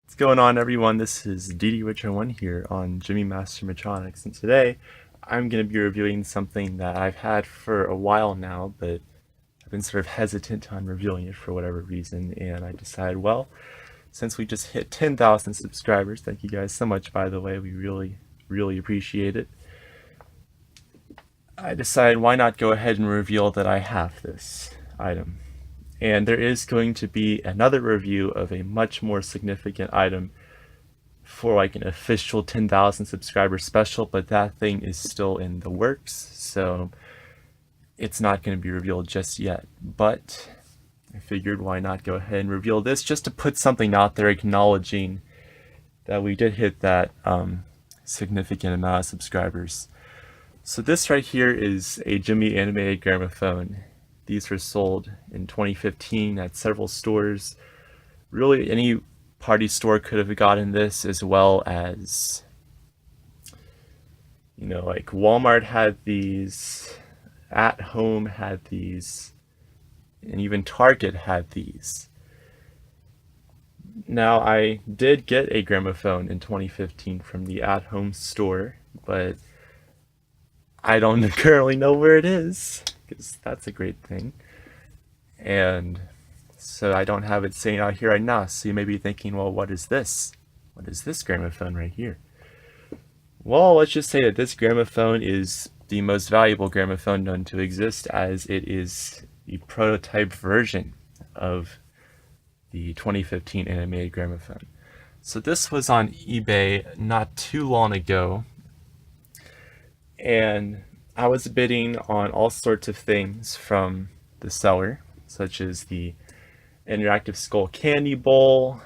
What's going on, everyone? This is DD1 here on Jimmy Master Metronics, and today I'm going to be reviewing something that I've had for a while now, but I've been sort of hesitant on reviewing it for whatever reason, and I decided, well, since we just hit 10,000 subscribers, thank you guys so much, by the way, we really appreciate it. I decided why not go ahead and reveal that I have this item. And there is going to be another review of a much more significant item for like an official 10,000 subscriber special, but that thing is still in the works, so it's not going to be revealed just yet. But I figured why not go ahead and reveal this just to put something out there acknowledging that we did hit that significant amount of subscribers. So this right here is a Gemmy animated gramophone. These were sold in 2015 at several stores. Really, any party store could have gotten this, as well as, like Walmart had these, At Home had these, and even Target had these. Now, I did get a gramophone in 2015 from the At Home store, but I don't currently know where it is, because that's a great thing. And so I don't have it sitting out here right now. So you may be thinking, well, what is this? What is this gramophone right here? Well, let's just say that this gramophone is the most valuable gramophone known to exist, as it is the prototype version of the 2015 animated gramophone. So this was on eBay not too long ago, and I was bidding on all sorts of things from the seller, such as the interactive skull candy bowl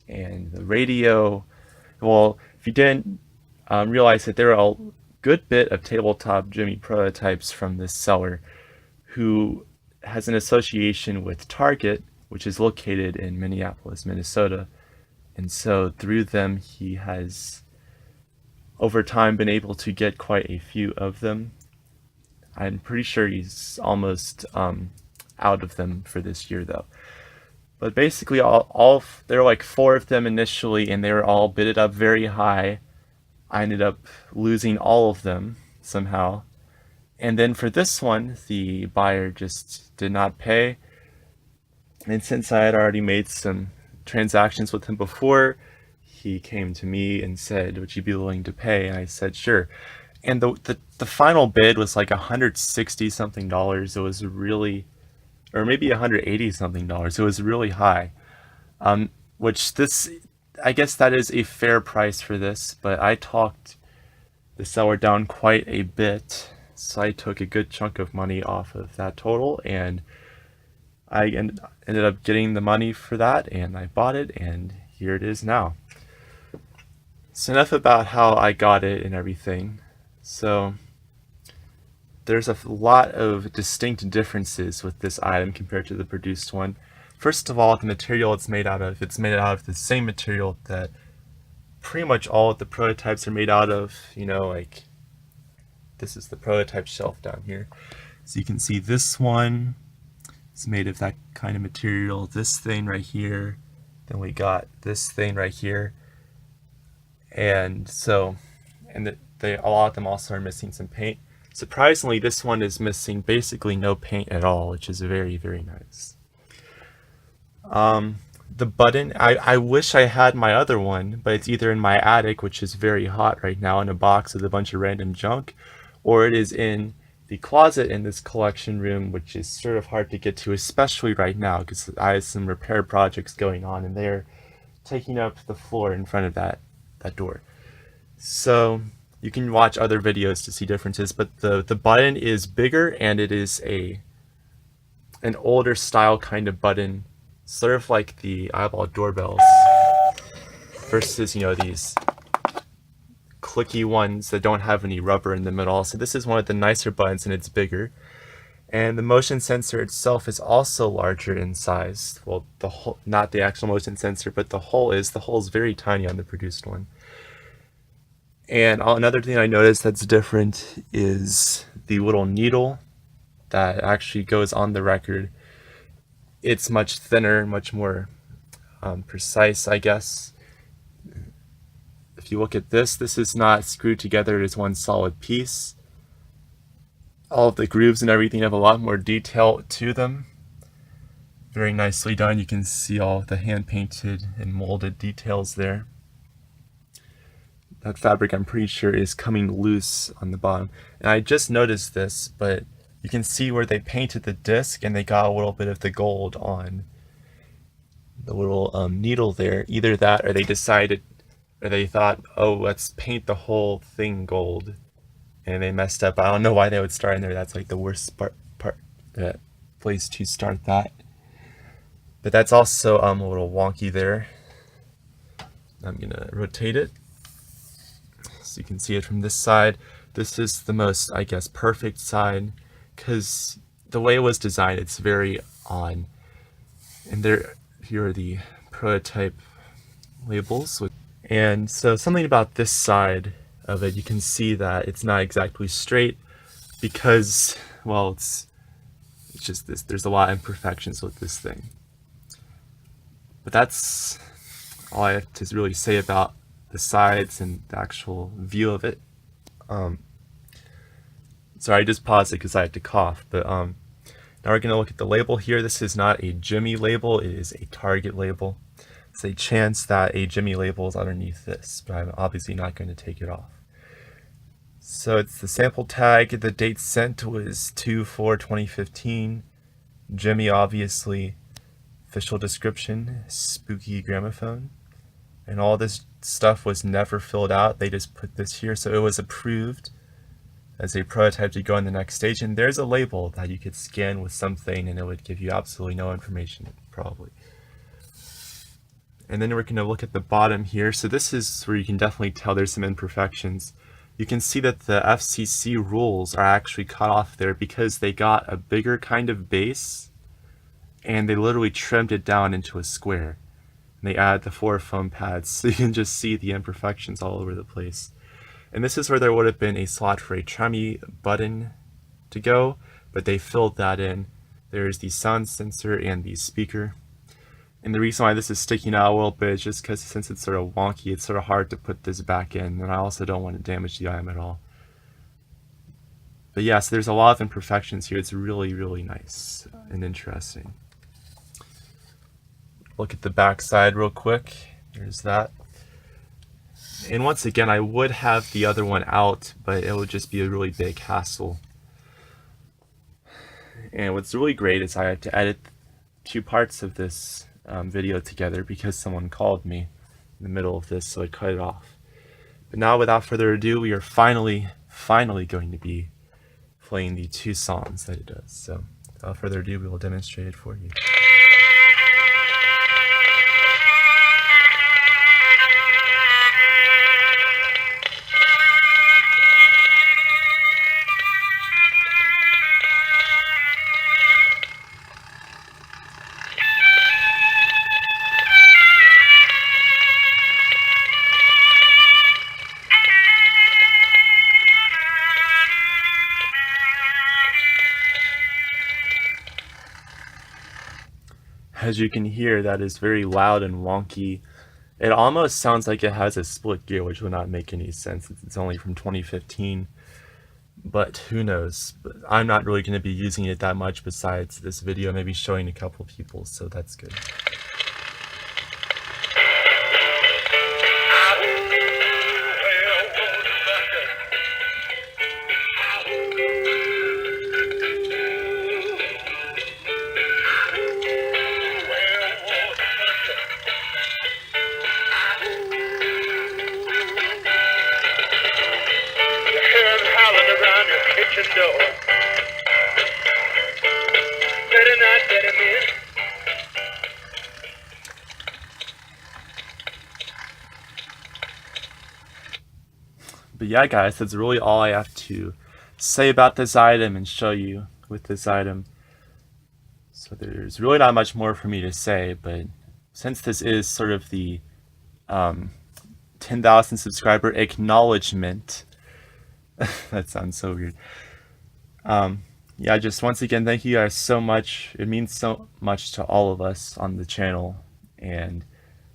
and the radio. Well, if you didn't realize that there are a good bit of tabletop Gemmy prototypes from this seller, who has an association with Target, which is located in Minneapolis, Minnesota. And so through them, he has over time been able to get quite a few of them. I'm pretty sure he's almost out of them for this year, though. But basically, there were like 4 of them initially, and they were all bidded up very high. I ended up losing all of them somehow. And then for this one, the buyer just did not pay. And since I had already made some transactions with him before, he came to me and said, would you be willing to pay? And I said, sure. And the final bid was like $160 something. It was really, or maybe $180 something. It was really high. Which this, I guess that is a fair price for this, but I talked the seller down quite a bit. So I took a good chunk of money off of that total, and I ended up getting the money for that, and I bought it, and here it is now. So enough about how I got it and everything. So there's a lot of distinct differences with this item compared to the produced one. First of all, the material it's made out of the same material that pretty much all of the prototypes are made out of. Like this is the prototype shelf down here. So you can see this one is made of that kind of material. This thing right here. Then we got this thing right here. And so, a lot of them also are missing some paint. Surprisingly, this one is missing basically no paint at all, which is very, very nice. The button, I wish I had my other one, but it's either in my attic, which is very hot right now, in a box with a bunch of random junk, or it is in the closet in this collection room, which is sort of hard to get to, especially right now, because I have some repair projects going on, and they're taking up the floor in front of that door. So you can watch other videos to see differences, but the button is bigger, and it is an older style kind of button, sort of like the eyeball doorbells, versus these clicky ones that don't have any rubber in the middle. So this is one of the nicer buttons, and it's bigger. And the motion sensor itself is also larger in size. Well, the hole, not the actual motion sensor, but the hole is very tiny on the produced one. And another thing I noticed that's different is the little needle that actually goes on the record. It's much thinner, much more precise, I guess. if you look at this, this is not screwed together as one solid piece. All of the grooves and everything have a lot more detail to them. Very nicely done. You can see all the hand painted and molded details there. That fabric, I'm pretty sure, is coming loose on the bottom. And I just noticed this, but you can see where they painted the disc and they got a little bit of the gold on the little needle there. Either that or they decided, or they thought, oh, let's paint the whole thing gold. And they messed up. I don't know why they would start in there. That's like the worst place to start that. But that's also a little wonky there. I'm gonna rotate it so you can see it from this side. This is the most, I guess, perfect side because the way it was designed, it's very on. And here are the prototype labels. And so something about this side of it, you can see that it's not exactly straight because, well, it's just this. There's a lot of imperfections with this thing. But that's all I have to really say about the sides and the actual view of it. Sorry, I just paused it because I had to cough. But now we're going to look at the label here. This is not a Gemmy label, it is a Target label. It's a chance that a Gemmy label is underneath this, but I'm obviously not going to take it off. So it's the sample tag. The date sent was 2/4/2015. Gemmy, obviously. Official description, spooky gramophone. And all this stuff was never filled out. They just put this here, so it was approved as a prototype to go on the next stage. And there's a label that you could scan with something and it would give you absolutely no information, probably. And then we're going to look at the bottom here. So this is where you can definitely tell there's some imperfections. You can see that the FCC rules are actually cut off there because they got a bigger kind of base and they literally trimmed it down into a square. And they add the 4 foam pads, so you can just see the imperfections all over the place. And this is where there would have been a slot for a Tremie button to go, but they filled that in. There's the sound sensor and the speaker. And the reason why this is sticking out a little bit is just because since it's sort of wonky, it's sort of hard to put this back in, and I also don't want to damage the item at all. But yeah, so there's a lot of imperfections here. It's really, really nice and interesting. Look at the back side real quick. There's that. And once again, I would have the other one out, but it would just be a really big hassle. And what's really great is I had to edit 2 parts of this video together because someone called me in the middle of this, so I cut it off. But now, without further ado, we are finally going to be playing the 2 songs that it does. So without further ado, we will demonstrate it for you. As you can hear, that is very loud and wonky. It almost sounds like it has a split gear, which would not make any sense. It's only from 2015, but who knows? But I'm not really going to be using it that much besides this video, maybe showing a couple people, so that's good. Door. Better not let him in. But yeah, guys, that's really all I have to say about this item and show you with this item. So there's really not much more for me to say, but since this is sort of the 10,000 subscriber acknowledgement, that sounds so weird. Yeah, just once again, thank you guys so much. It means so much to all of us on the channel, and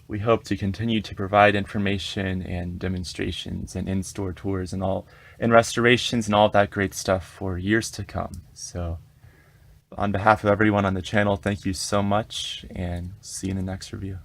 we hope to continue to provide information and demonstrations and in-store tours and restorations and all of that great stuff for years to come. So on behalf of everyone on the channel, thank you so much, and see you in the next review.